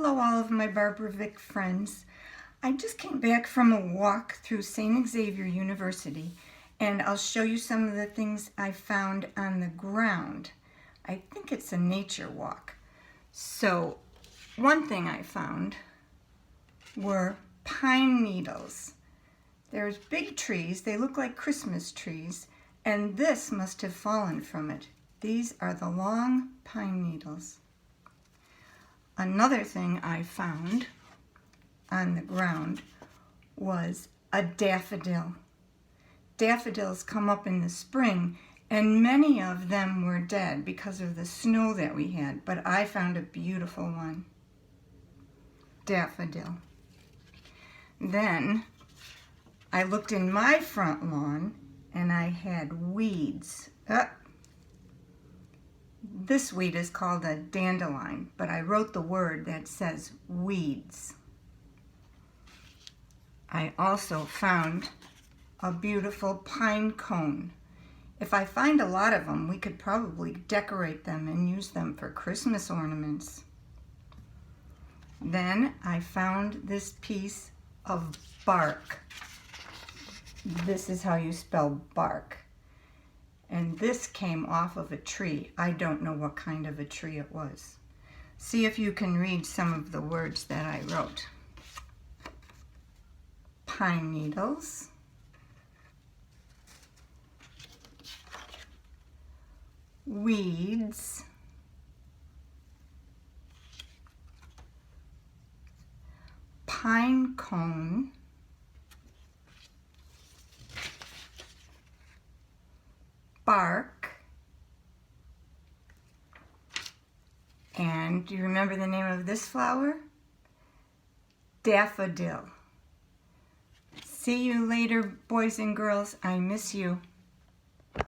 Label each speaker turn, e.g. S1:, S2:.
S1: Hello all of my Barbara Vick friends. I just came back from a walk through St. Xavier University and I'll show you some of the things I found on the ground. I think it's a nature walk. So one thing I found were pine needles. There's big trees, they look like Christmas trees, and this must have fallen from it. These are the long pine needles. Another thing I found on the ground was a daffodil. Daffodils come up in the spring, and many of them were dead because of the snow that we had, but I found a beautiful one. Daffodil. Then I looked in my front lawn and I had weeds. This weed is called a dandelion, but I wrote the word that says weeds. I also found a beautiful pine cone. If I find a lot of them, we could probably decorate them and use them for Christmas ornaments. Then I found this piece of bark. This is how you spell bark. And this came off of a tree. I don't know what kind of a tree it was. See if you can read some of the words that I wrote. Pine needles. Weeds. Pine cone. Bark. And do you remember the name of this flower? Daffodil. See you later, boys and girls. I miss you.